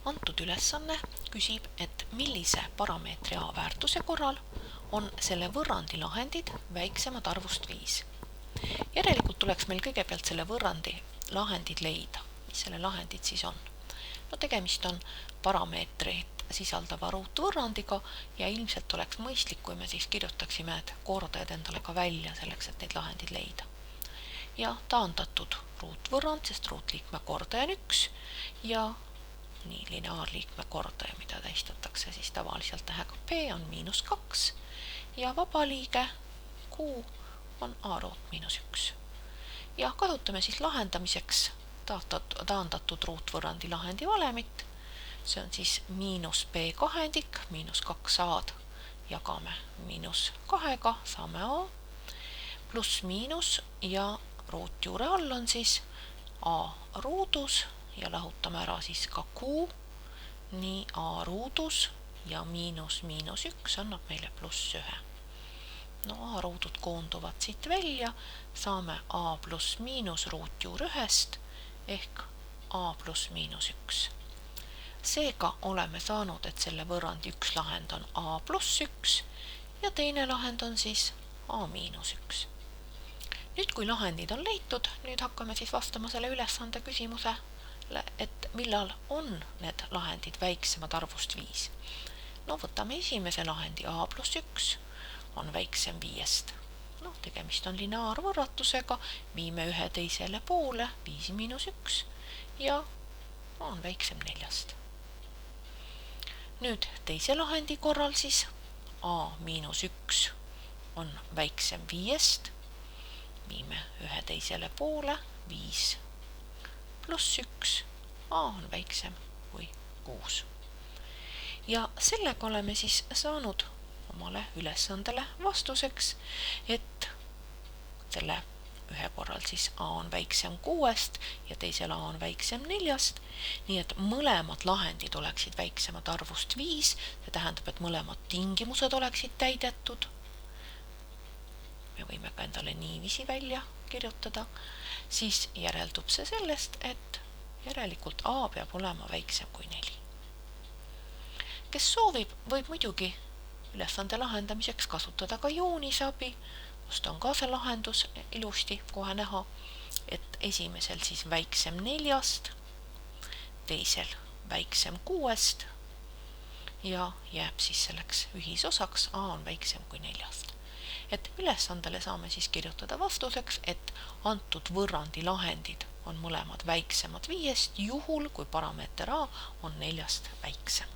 Antud ülesanne küsib, et millise parameetri A väärtuse korral on selle võrrandi lahendid väiksemad arvust 5. Järelikult tuleks meil kõigepealt selle võrrandi lahendid leida. Mis selle lahendid siis on? No tegemist on parameetrit sisaldava ruutvõrrandiga ja ilmselt oleks mõistlik, kui me siis kirjutaksime need kordajad endale ka välja selleks, et neid lahendid leida. Ja taandatud ruutvõrrand, sest ruutliikme kordaja on 1 ja nii lineaarliikme kordaja, mida tähistatakse siis tavaliselt tähega P, on -2 ja vabaliige Q on A ruut -1. Ja kasutame siis lahendamiseks taandatud ruutvõrrandi lahendi valemit. See on siis -B kahendik, -2A jagame -2-ga, saame A, pluss miinus ja ruutjuure all on siis A ruudus ja lahutame ära siis ka Q, nii A ruudus ja -1 annab meile +1. No A ruudud koonduvad siit välja, saame A pluss miinus ruutjuur 1 ehk A pluss -1. Seega oleme saanud, et selle võrrandi üks lahend on A pluss 1 ja teine lahend on siis A miinus 1. Nüüd kui lahendid on leitud, nüüd hakkame siis vastama selle ülesande küsimuse, et millal on need lahendid väiksemad arvust 5. No võtame esimese lahendi A pluss 1 on väiksem 5. No tegemist on lineaarvõrratusega, viime ühe teisele poole, 5 miinus 1 ja on väiksem 4. Nüüd teise lahendi korral siis A miinus 1 on väiksem 5, viime ühe teisele poole, 5 pluss 1, A on väiksem kui 6. Ja sellega oleme siis saanud omale ülesandele vastuseks, et selle ühe korral siis A on väiksem 6 ja teisel A on väiksem 4, nii et mõlemad lahendid oleksid väiksemad arvust 5, see tähendab, et mõlemad tingimused oleksid täidetud. Me võime ka endale niiviisi välja kirjutada, siis järeldub see sellest, et järelikult A peab olema väiksem kui 4. Kes soovib, võib muidugi ülesande lahendamiseks kasutada ka joonisabi, kust on ka see lahendus ilusti kohe näha, et esimesel siis väiksem 4, teisel väiksem 6 ja jääb siis selleks ühisosaks A on väiksem kui 4. Et ülesandele saame siis kirjutada vastuseks, et antud võrrandi lahendid on mõlemad väiksemad 5, juhul kui parameeter A on 4 väiksem.